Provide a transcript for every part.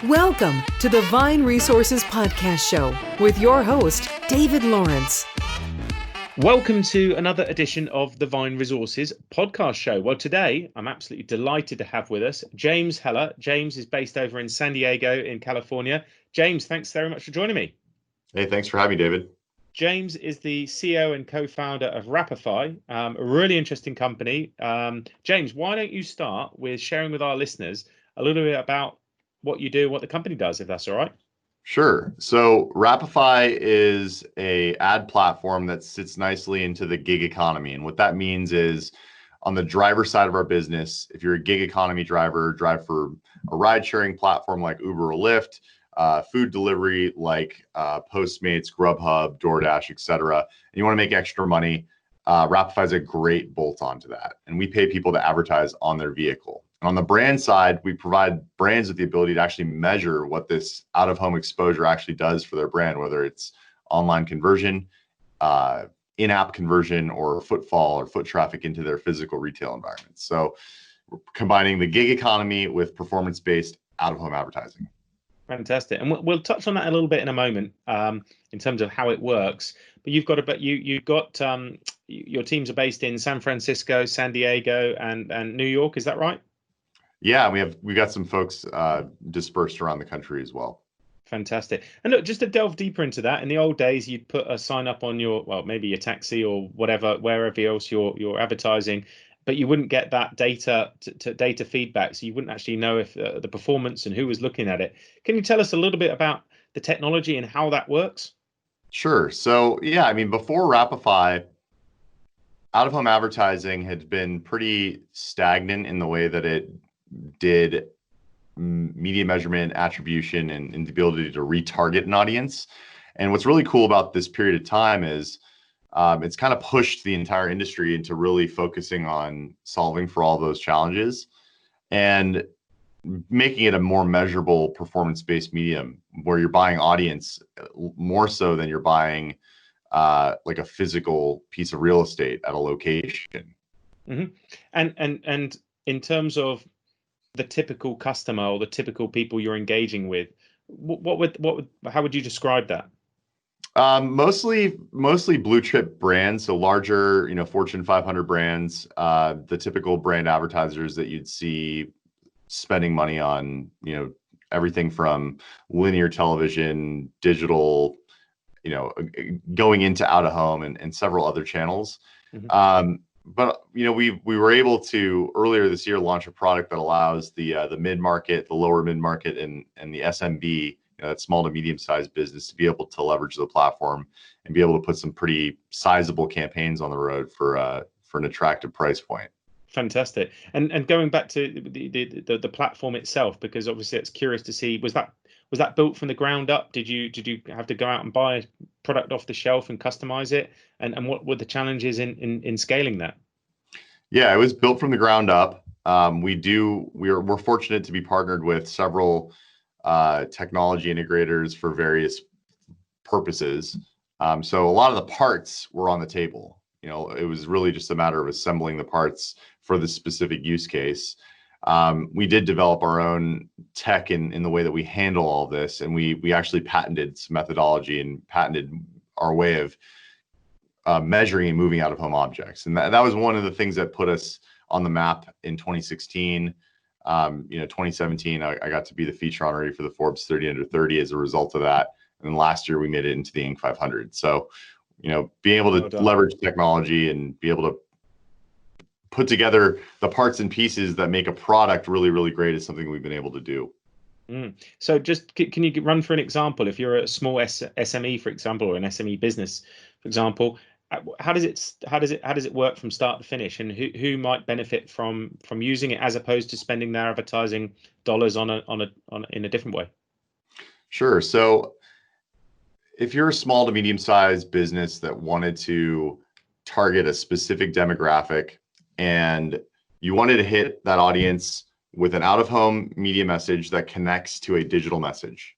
Welcome to the Vine Resources Podcast Show with your host, David Lawrence. Welcome to another edition of the Vine Resources Podcast Show. Well, today I'm absolutely delighted to have with us James Heller. James is based over in San Diego in California. James, thanks very much for joining me. Hey, thanks for having me, David. James is the CEO and co-founder of Wrapify, a really interesting company. James, why don't you start with sharing with our listeners a little bit about what you do, what the company does, if that's all right? Sure. So Wrapify is a ad platform that sits nicely into the gig economy. And what that means is on the driver side of our business, if you're a gig economy driver, drive for a ride sharing platform like Uber or Lyft, food delivery like Postmates, Grubhub, DoorDash, etc., and you want to make extra money, Wrapify is a great bolt-on to that. And we pay people to advertise on their vehicle. And on the brand side, we provide brands with the ability to actually measure what this out-of-home exposure actually does for their brand, whether it's online conversion, in-app conversion, or footfall or foot traffic into their physical retail environments. So we're combining the gig economy with performance-based out-of-home advertising. Fantastic, and we'll touch on that a little bit in a moment in terms of how it works. But you've got your teams are based in San Francisco, San Diego, and New York. Is that right? Yeah, we got some folks dispersed around the country as well. Fantastic. And look, just to delve deeper into that, in the old days, you'd put a sign up on maybe your taxi or whatever, wherever else you're advertising, but you wouldn't get that data to data feedback. So you wouldn't actually know if the performance and who was looking at it. Can you tell us a little bit about the technology and how that works? Sure. So yeah, I mean, before Wrapify, out-of-home advertising had been pretty stagnant in the way that it did media measurement, attribution, and the ability to retarget an audience. And what's really cool about this period of time is it's kind of pushed the entire industry into really focusing on solving for all those challenges and making it a more measurable performance-based medium where you're buying audience more so than you're buying like a physical piece of real estate at a location. Mm-hmm. And in terms of the typical customer or the typical people you're engaging with, how would you describe that? Mostly blue chip brands, so larger, Fortune 500 brands, the typical brand advertisers that you'd see spending money on, everything from linear television, digital, going into out of home and several other channels. Mm-hmm. But we were able to earlier this year launch a product that allows the mid market, the lower mid market, and the SMB, that small to medium sized business, to be able to leverage the platform and be able to put some pretty sizable campaigns on the road for an attractive price point. Fantastic. And going back to the platform itself, because obviously it's curious to see, was that built from the ground up? Did you have to go out and buy a product off the shelf and customize it? And what were the challenges in scaling that? Yeah, it was built from the ground up. We're fortunate to be partnered with several technology integrators for various purposes. So a lot of the parts were on the table. It was really just a matter of assembling the parts for the specific use case. We did develop our own tech in the way that we handle all this, and we actually patented some methodology and patented our way of measuring and moving out of home objects. And that was one of the things that put us on the map in 2016. 2017, I got to be the feature honoree for the Forbes 30 Under 30 as a result of that. And last year we made it into the Inc. 500. So, being able to leverage technology and be able to put together the parts and pieces that make a product really, really great is something we've been able to do. So just can you run for an example? If you're a small SME, for example, or an SME business, for example, how does it work from start to finish, and who might benefit from using it as opposed to spending their advertising dollars in a different way? Sure. So if you're a small to medium sized business that wanted to target a specific demographic and you wanted to hit that audience with an out of home media message that connects to a digital message,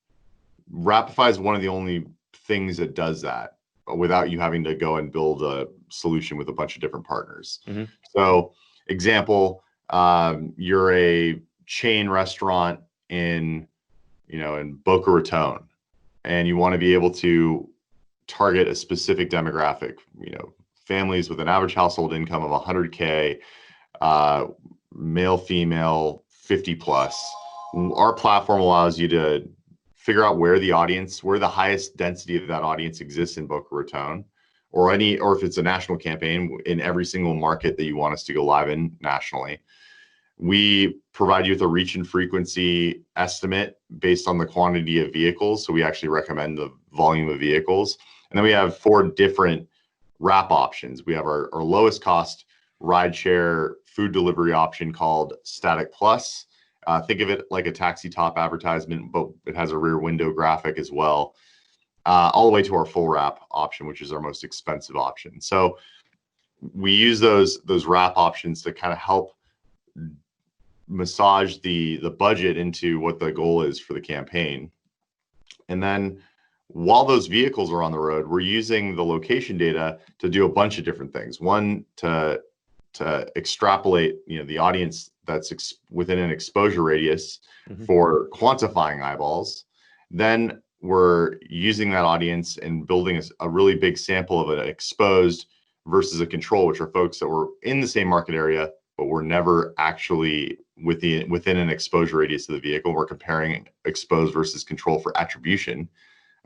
Wrapify is one of the only things that does that without you having to go and build a solution with a bunch of different partners. Mm-hmm. So example, you're a chain restaurant in in Boca Raton, and you want to be able to target a specific demographic, families with an average household income of 100K, male, female, 50 plus. Our platform allows you to figure out where the highest density of that audience exists in Boca Raton, or if it's a national campaign in every single market that you want us to go live in nationally. We provide you with a reach and frequency estimate based on the quantity of vehicles. So we actually recommend the volume of vehicles. And then we have 4 different wrap options. We have our lowest cost rideshare food delivery option called Static Plus. Think of it like a taxi top advertisement, but it has a rear window graphic as well, all the way to our full wrap option, which is our most expensive option. So we use those wrap options to kind of help massage the budget into what the goal is for the campaign. And then while those vehicles are on the road, we're using the location data to do a bunch of different things. One, to extrapolate, the audience that's within an exposure radius for quantifying eyeballs. Then we're using that audience and building a really big sample of an exposed versus a control, which are folks that were in the same market area, but were never actually within an exposure radius of the vehicle. We're comparing exposed versus control for attribution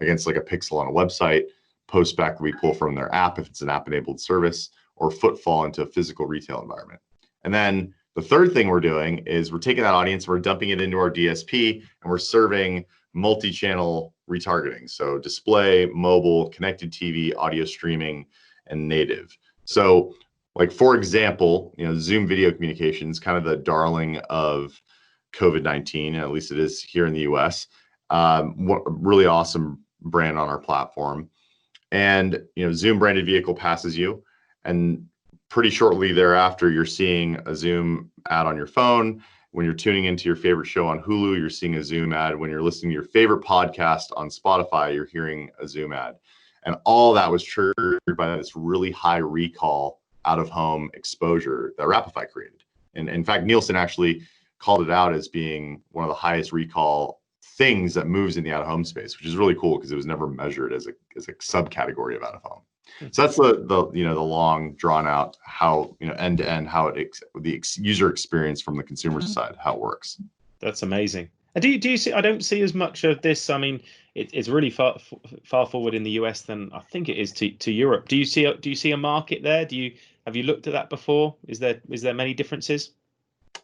against like a pixel on a website, post back that we pull from their app if it's an app-enabled service, or footfall into a physical retail environment. And then the third thing we're doing is we're taking that audience, we're dumping it into our DSP, and we're serving multi-channel retargeting. So display, mobile, connected TV, audio streaming, and native. So like, for example, Zoom video communications, kind of the darling of COVID-19, at least it is here in the US. Really awesome brand on our platform. And, Zoom branded vehicle passes you, and pretty shortly thereafter, you're seeing a Zoom ad on your phone. When you're tuning into your favorite show on Hulu, you're seeing a Zoom ad. When you're listening to your favorite podcast on Spotify, you're hearing a Zoom ad. And all that was triggered by this really high recall out-of-home exposure that Wrapify created. And in fact, Nielsen actually called it out as being one of the highest recall things that moves in the out-of-home space, which is really cool because it was never measured as a subcategory of out-of-home. So that's the long drawn out how end to end how the user experience from the consumer side, how it works. That's amazing. And do you see? I don't see as much of this. I mean, it's really far forward in the US than I think it is to Europe. Do you see a market there? Have you looked at that before? Is there many differences?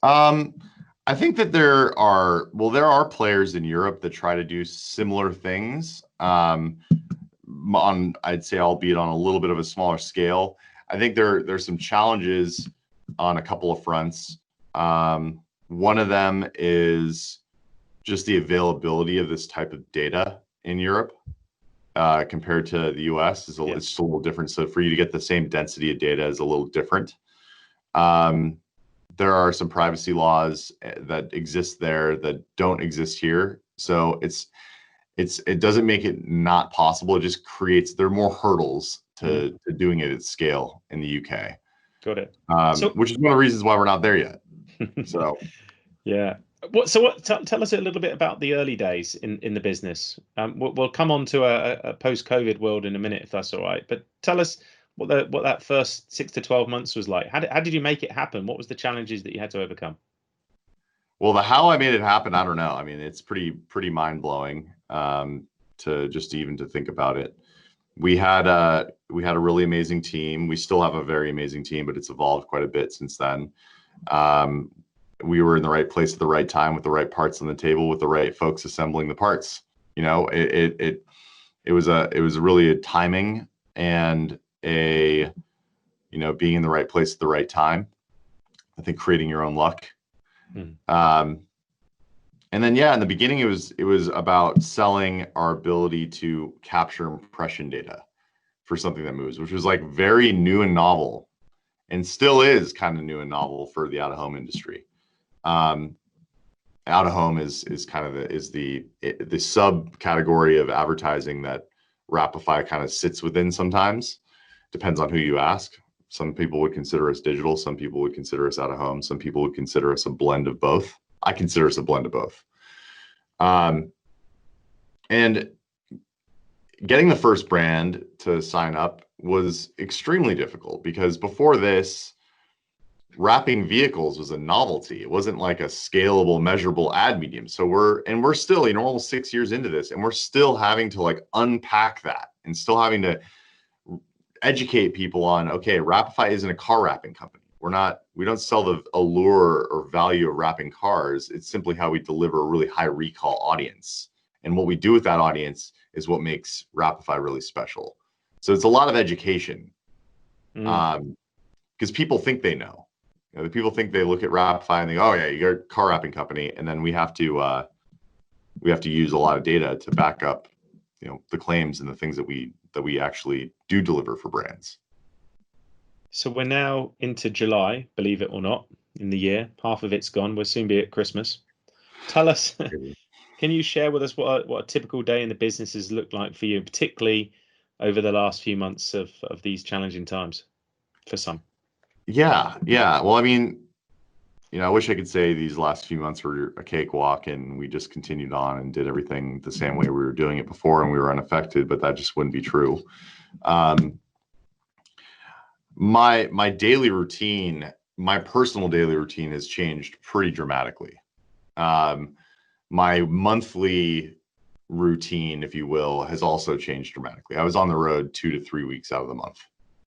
I think that there are players in Europe that try to do similar things. I'd say, albeit on a little bit of a smaller scale. I think there's some challenges on a couple of fronts. One of them is just the availability of this type of data in Europe compared to the US it's a little different. So for you to get the same density of data is a little different. There are some privacy laws that exist there that don't exist here. So it doesn't make it not possible. It just there are more hurdles to doing it at scale in the UK. Got it. Which is one of the reasons why we're not there yet. So yeah. Tell us a little bit about the early days in the business. We'll come on to a post-COVID world in a minute, if that's all right. But tell us what that first 6 to 12 months was like. How did you make it happen? What was the challenges that you had to overcome? Well, how I made it happen, I don't know. I mean, it's pretty mind-blowing to think about it. We had a really amazing team. We still have a very amazing team, but it's evolved quite a bit since then. We were in the right place at the right time with the right parts on the table with the right folks assembling the parts. It was really a timing and being in the right place at the right time. I think creating your own luck. And then, in the beginning, it was about selling our ability to capture impression data for something that moves, which was like very new and novel, and still is kind of new and novel for the out-of-home industry. Out-of-home is kind of the subcategory of advertising that Wrapify kind of sits within. Sometimes depends on who you ask. Some people would consider us digital. Some people would consider us out-of-home. Some people would consider us a blend of both. I consider us a blend of both. And getting the first brand to sign up was extremely difficult because before this, wrapping vehicles was a novelty. It wasn't like a scalable, measurable ad medium. So we're still, almost 6 years into this, and we're still having to like unpack that and still having to educate people on, okay, Wrapify isn't a car wrapping company. We don't sell the allure or value of wrapping cars. It's simply how we deliver a really high recall audience. And what we do with that audience is what makes Wrapify really special. So it's a lot of education. Because people think they know. The people think they look at Wrapify and they go, oh yeah, you're a car wrapping company. And then we have to use a lot of data to back up, the claims and the things that we actually do deliver for brands. So we're now into July, believe it or not, in the year. Half of it's gone. We'll soon be at Christmas. Tell us, can you share with us what a typical day in the business has looked like for you, particularly over the last few months of these challenging times for some? Yeah. Well, I mean, I wish I could say these last few months were a cakewalk and we just continued on and did everything the same way we were doing it before and we were unaffected, but that just wouldn't be true. My daily routine, my personal daily routine has changed pretty dramatically. My monthly routine, if you will, has also changed dramatically. I was on the road 2 to 3 weeks out of the month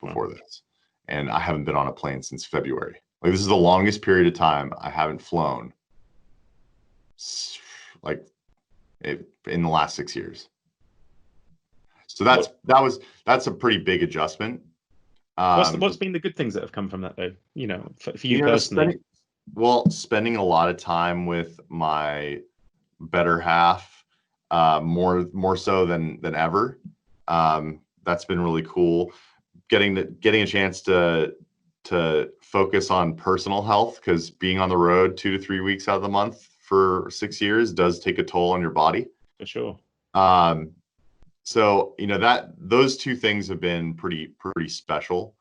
before this, and I haven't been on a plane since February. Like, this is the longest period of time I haven't flown, in the last 6 years. So that's a pretty big adjustment. What's been the good things that have come from that, though? For you personally. Spending a lot of time with my better half, more so than ever. That's been really cool. Getting a chance to focus on personal health, because being on the road 2 to 3 weeks out of the month for 6 years does take a toll on your body. For sure. So that those two things have been pretty special.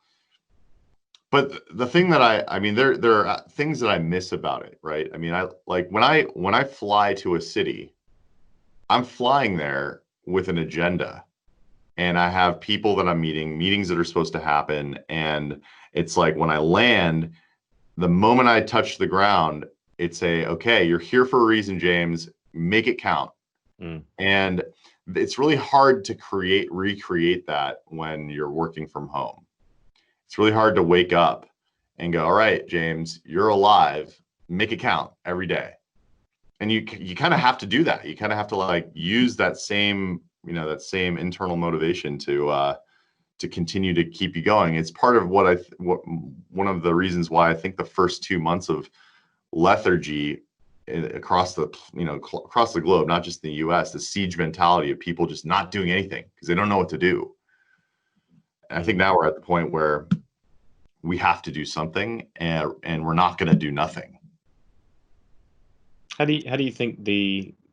But the thing that I mean, there are things that I miss about it, right? I mean, I like when I fly to a city, I'm flying there with an agenda, and I have people that I'm meetings that are supposed to happen, and it's like when I land, the moment I touch the ground, it's okay, you're here for a reason, James, make it count. And it's really hard to recreate that when you're working from home. It's really hard to wake up and go, all right, James, you're alive, make it count every day. And you kind of have to do that. You kind of have to use that same internal motivation to continue to keep you going. It's part of one of the reasons why I think the first 2 months of lethargy across the globe, not just in the US, the siege mentality of people just not doing anything because they don't know what to do. And I think now we're at the point where we have to do something, and we're not going to do nothing. How do you think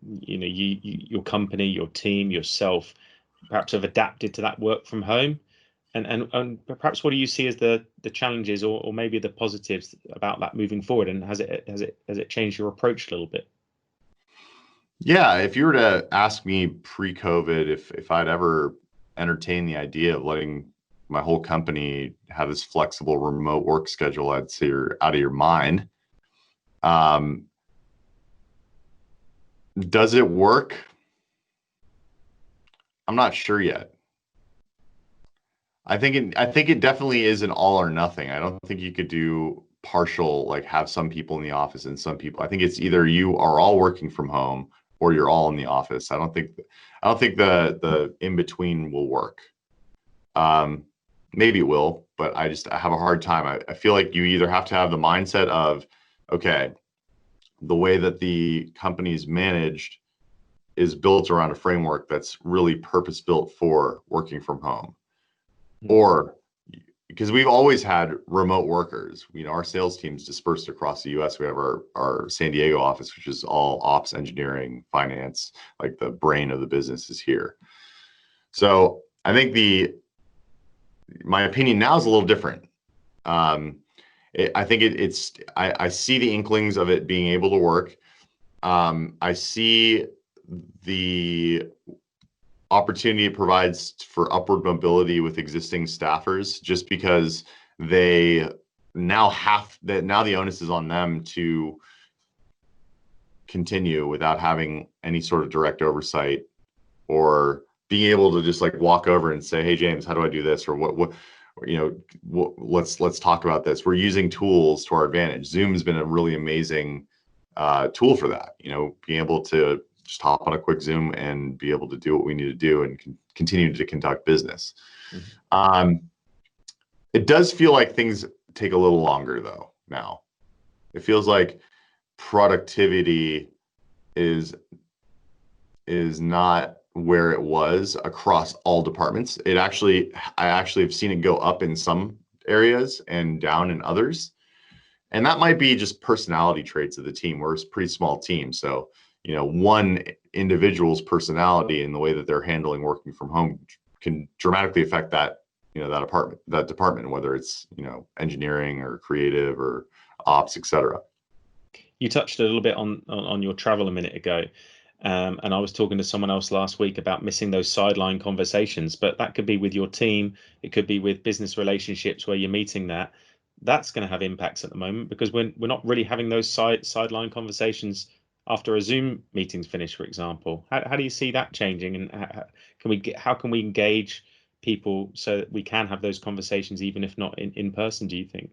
your company, your team, yourself, perhaps have adapted to that work from home, and perhaps what do you see as the challenges or maybe the positives about that moving forward, and has it changed your approach a little bit? Yeah, if you were to ask me pre-COVID if I'd ever entertain the idea of letting my whole company have this flexible remote work schedule, I'd say you're out of your mind. Does it work? I'm not sure yet. I think it definitely is an all or nothing. I don't think you could do partial, like have some people in the office and some people. I think it's either you are all working from home or you're all in the office. I don't think the in between will work. Maybe it will, but I have a hard time. I feel like you either have to have the mindset of, okay, the way that the company is managed is built around a framework that's really purpose built for working from home. Or because we've always had remote workers, our sales team's dispersed across the US. We have our San Diego office, which is all ops, engineering, finance, like the brain of the business is here. So I think my opinion now is a little different. I think I see the inklings of it being able to work. I see opportunity it provides for upward mobility with existing staffers, just because they now now the onus is on them to continue without having any sort of direct oversight, or being able to just like walk over and say, hey James, how do I do this, or what let's talk about this. We're using tools to our advantage. Zoom's been a really amazing tool for that, being able to just hop on a quick Zoom and be able to do what we need to do and continue to conduct business. It does feel like things take a little longer though now. It feels like productivity is not where it was across all departments. I actually have seen it go up in some areas and down in others. And that might be just personality traits of the team. We're a pretty small team. So, one individual's personality and the way that they're handling working from home can dramatically affect that, that department, whether it's, engineering or creative or ops, etc. You touched a little bit on your travel a minute ago. And I was talking to someone else last week about missing those sideline conversations, but that could be with your team. It could be with business relationships where you're meeting that. That's going to have impacts at the moment because we're not really having those sideline conversations after a Zoom meeting's finished, for example. How do you see that changing, and how can we engage people so that we can have those conversations even if not in person, do you think?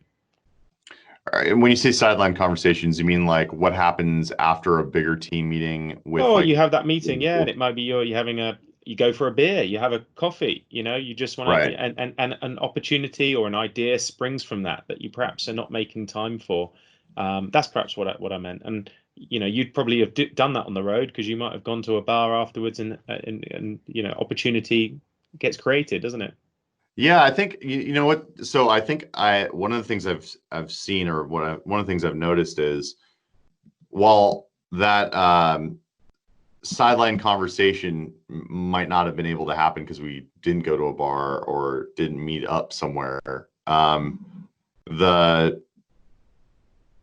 All right. And when you say sideline conversations, you mean like what happens after a bigger team meeting with? Oh, you have that meeting, yeah, and it might be you're having you go for a beer, you have a coffee, you just want to, and an opportunity or an idea springs from that you perhaps are not making time for. That's perhaps what I meant. And you'd probably have done that on the road because you might have gone to a bar afterwards, and opportunity gets created, doesn't it? Yeah, I think you know what. So I think one of the things I've seen, or one of the things I've noticed is, while that sideline conversation might not have been able to happen because we didn't go to a bar or didn't meet up somewhere,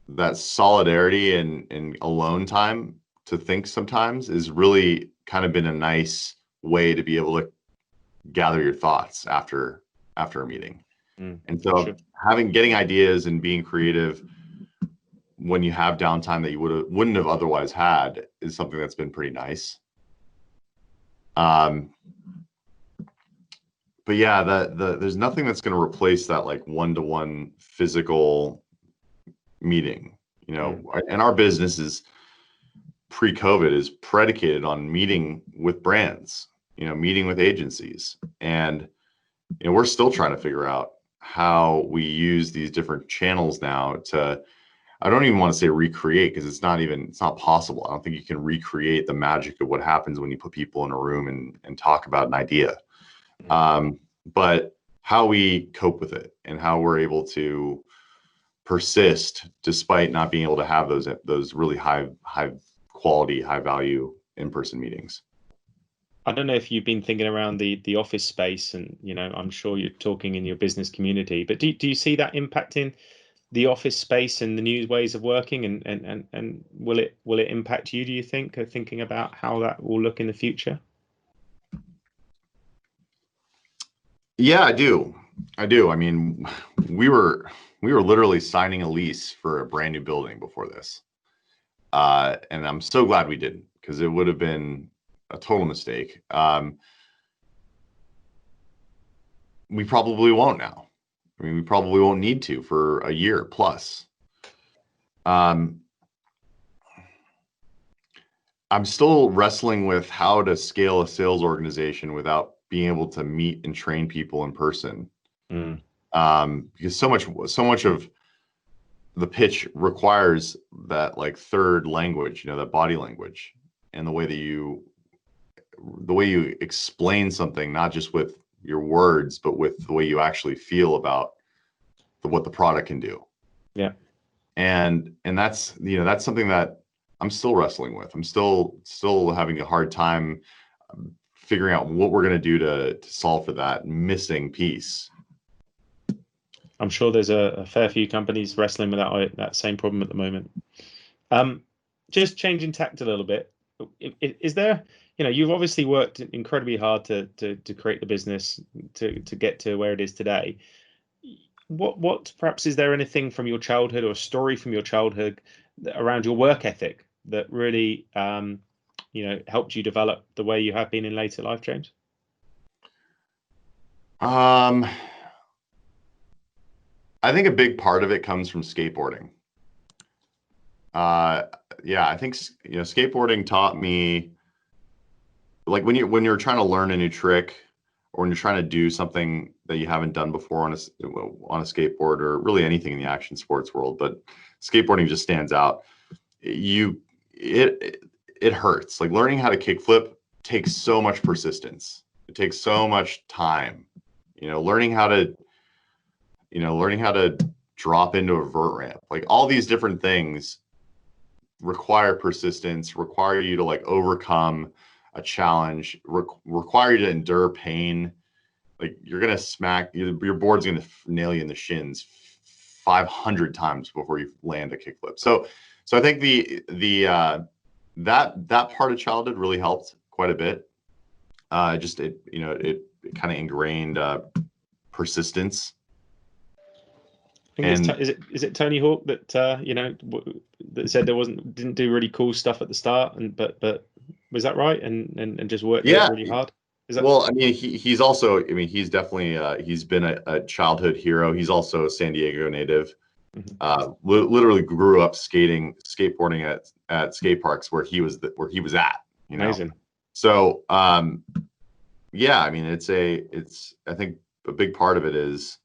that solidarity and alone time to think sometimes is really kind of been a nice way to be able to gather your thoughts after a meeting. And so getting ideas and being creative when you have downtime that you wouldn't have otherwise had is something that's been pretty nice. But yeah, there's nothing that's going to replace that like one-to-one physical meeting. And our business is pre-COVID is predicated on meeting with brands, meeting with agencies, and we're still trying to figure out how we use these different channels now to, I don't even want to say recreate, because it's not possible. I don't think you can recreate the magic of what happens when you put people in a room and talk about an idea. But how we cope with it and how we're able to persist despite not being able to have those really high quality, high value in-person meetings. I don't know if you've been thinking around the office space, and I'm sure you're talking in your business community, but do you see that impacting the office space and the new ways of working, and will it impact you, do you think, or thinking about how that will look in the future? Yeah, I do. I mean, we were literally signing a lease for a brand new building before this. And I'm so glad we didn't, because it would have been a total mistake. We probably won't now. I mean, we probably won't need to for a year plus. I'm still wrestling with how to scale a sales organization without being able to meet and train people in person. Because so much of the pitch requires that like third language, that body language, and the way you explain something, not just with your words, but with the way you actually feel about what the product can do. Yeah. And that's something that I'm still wrestling with. I'm still having a hard time figuring out what we're going to do to solve for that missing piece. I'm sure there's a fair few companies wrestling with that same problem at the moment. Just changing tact a little bit. Is there, you've obviously worked incredibly hard to create the business to get to where it is today. What perhaps, is there anything from your childhood or a story from your childhood around your work ethic that really helped you develop the way you have been in later life, James? I think a big part of it comes from skateboarding. Yeah, I think skateboarding taught me, like, when you're trying to learn a new trick, or when you're trying to do something that you haven't done before on a skateboard, or really anything in the action sports world, but skateboarding just stands out. It hurts. Like, learning how to kickflip takes so much persistence. It takes so much time. Learning how to drop into a vert ramp, like, all these different things require persistence, require you to, like, overcome a challenge, require you to endure pain. Like, you're gonna your board's gonna nail you in the shins 500 times before you land a kickflip. So I think that part of childhood really helped quite a bit. It kind of ingrained persistence. I think is it Tony Hawk that that said didn't do really cool stuff at the start, but was that right? And just worked really hard. Well, I mean, he's also, I mean, he's definitely he's been a childhood hero. He's also a San Diego native. Mm-hmm. Literally grew up skateboarding at skate parks where he was at. Amazing. So yeah, I mean, I think a big part of it is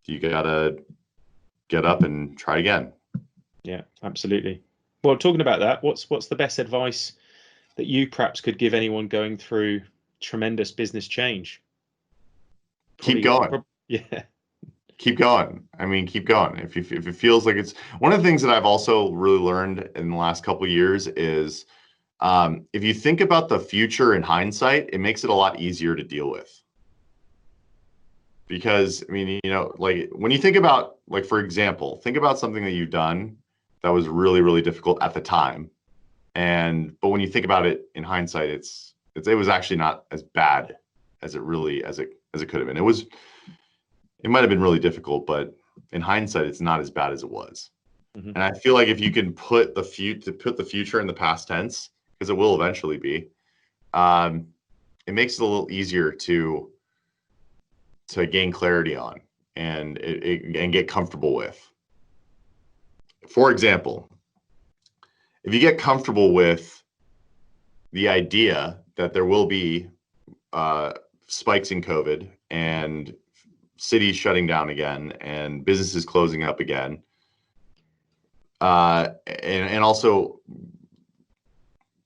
you gotta get up and try again. Yeah, absolutely. Well, talking about that, what's the best advice that you perhaps could give anyone going through tremendous business change? Keep going. Yeah. Keep going. I mean, keep going. If it feels like it's one of the things that I've also really learned in the last couple of years is, if you think about the future in hindsight, it makes it a lot easier to deal with. Because, I mean, like, when you think about, like, for example, think about something that you've done that was really, really difficult at the time. But when you think about it in hindsight, it was actually not as bad as it could have been. It might have been really difficult, but in hindsight, it's not as bad as it was. Mm-hmm. And I feel like if you can put the future in the past tense, because it will eventually be, it makes it a little easier to gain clarity on and get comfortable with. For example, if you get comfortable with the idea that there will be spikes in COVID and cities shutting down again and businesses closing up again, and also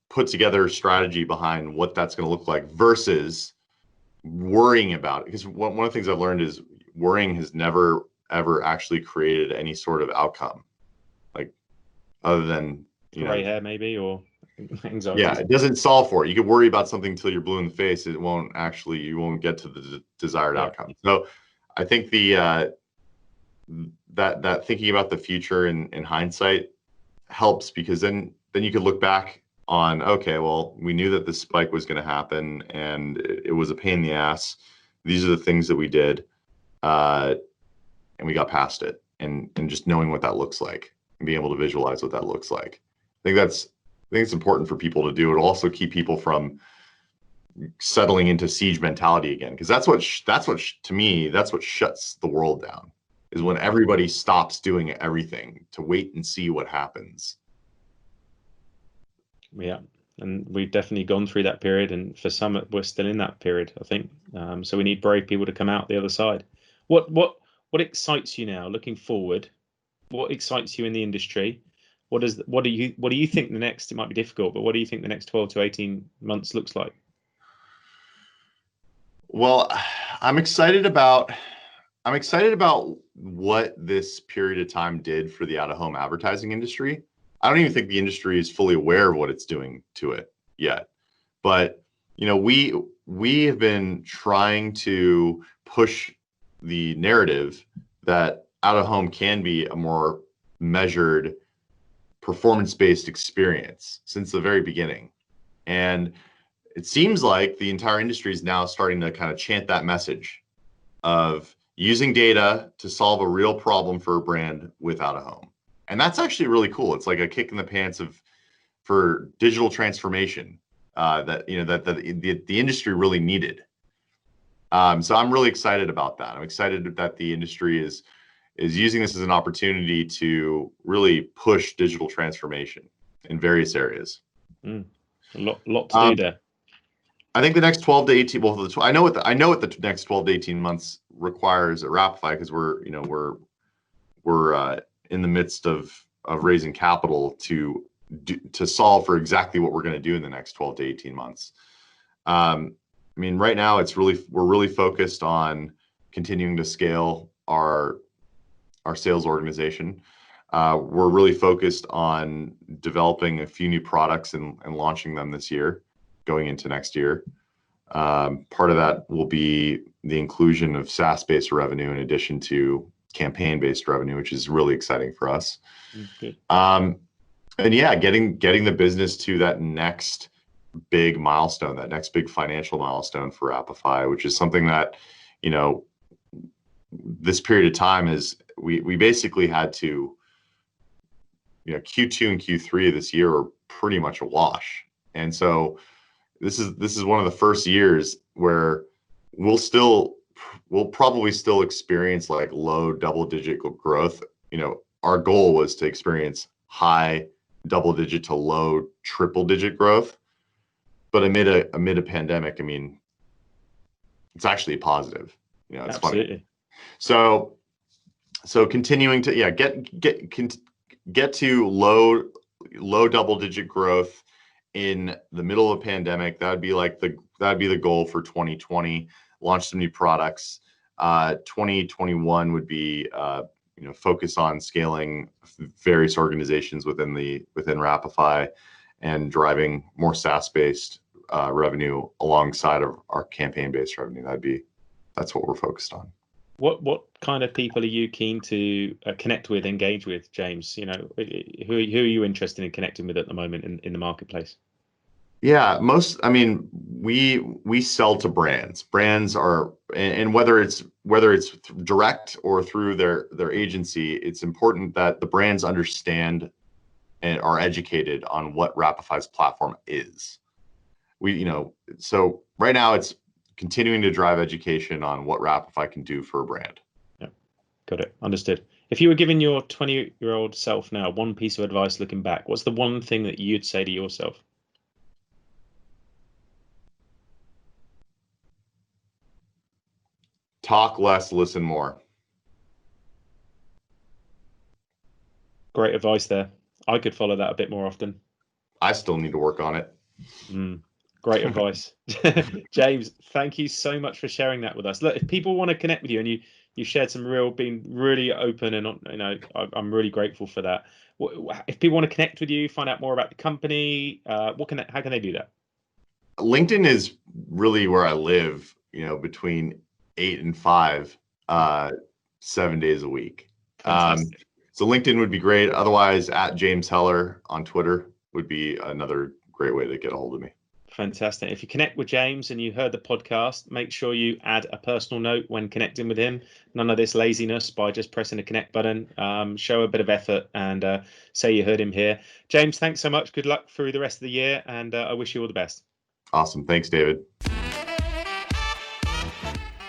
put together a strategy behind what that's going to look like versus worrying about it. Because one of the things I've learned is worrying has never, ever actually created any sort of outcome, like, other than, gray hair maybe, or anxiety. Yeah, it doesn't solve for it. You could worry about something until you're blue in the face. You won't get to the desired outcome. So I think that thinking about the future in hindsight helps, because then you could look back on, okay, well, we knew that this spike was going to happen and it was a pain in the ass. These are the things that we did, and we got past it. And just knowing what that looks like and being able to visualize what that looks like. I think it's important for people to do. It'll also keep people from settling into siege mentality again, because that's what to me, that's what shuts the world down, is when everybody stops doing everything to wait and see what happens. Yeah, and we've definitely gone through that period, and for some, we're still in that period, I think. So we need brave people to come out the other side. What excites you now, looking forward? What excites you in the industry? What do you think the next? It might be difficult, but what do you think the next 12 to 18 months looks like? Well, I'm excited about what this period of time did for the out-of-home advertising industry. I don't even think the industry is fully aware of what it's doing to it yet. But, we have been trying to push the narrative that out-of-home can be a more measured, performance-based experience since the very beginning. And it seems like the entire industry is now starting to kind of chant that message of using data to solve a real problem for a brand without a home. And that's actually really cool. It's like a kick in the pants for digital transformation that the industry really needed. So I'm really excited about that. I'm excited that the industry is using this as an opportunity to really push digital transformation in various areas. A lot to do there. I think the next 12 to 18. Well, I know what the next 12 to 18 months requires at Wrapify, because we're in the midst of raising capital to solve for exactly what we're going to do in the next 12 to 18 months. I mean, right now we're really focused on continuing to scale our sales organization. We're really focused on developing a few new products and launching them this year, going into next year. Part of that will be the inclusion of SaaS-based revenue in addition to campaign-based revenue, which is really exciting for us. Good. And yeah, getting the business to that next big milestone, that next big financial milestone for Wrapify, which is something that, this period of time is we basically had to, Q2 and Q3 of this year are pretty much a wash. And so this is one of the first years where we'll probably still experience like low double-digit growth. Our goal was to experience high double-digit to low triple-digit growth, but amid a pandemic, I mean, it's actually positive. It's Absolutely. Funny. So continuing to get to low double-digit growth in the middle of a pandemic, that'd be the goal for 2020. Launch some new products. 2021 would be focus on scaling various organizations within Wrapify and driving more SaaS-based revenue alongside of our campaign-based revenue. That's what we're focused on. What kind of people are you keen to connect with, engage with, James? Who are you interested in connecting with at the moment in the marketplace? Yeah, we sell to brands. Brands are, and whether it's direct or through their agency, it's important that the brands understand and are educated on what Wrapify's platform is. So right now it's continuing to drive education on what Wrapify can do for a brand. Yeah, got it. Understood. If you were giving your 20-year-old self now one piece of advice looking back, what's the one thing that you'd say to yourself? Talk less, listen more. Great advice there. I could follow that a bit more often. I still need to work on it. Great advice. James, thank you so much for sharing that with us. Look, if people want to connect with you, and you shared being really open, and I'm really grateful for that. If people want to connect with you, find out more about the company, how can they do that? LinkedIn is really where I live, between 8 and 5, 7 days a week. So LinkedIn would be great. Otherwise, at James Heller on Twitter would be another great way to get a hold of me. Fantastic. If you connect with James and you heard the podcast, make sure you add a personal note when connecting with him. None of this laziness by just pressing the connect button. Show a bit of effort and say you heard him here. James, thanks so much. Good luck through the rest of the year, and I wish you all the best. Awesome. Thanks, David.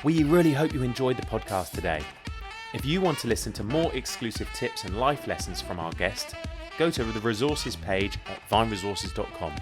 We really hope you enjoyed the podcast today. If you want to listen to more exclusive tips and life lessons from our guest, go to the resources page at vineresources.com.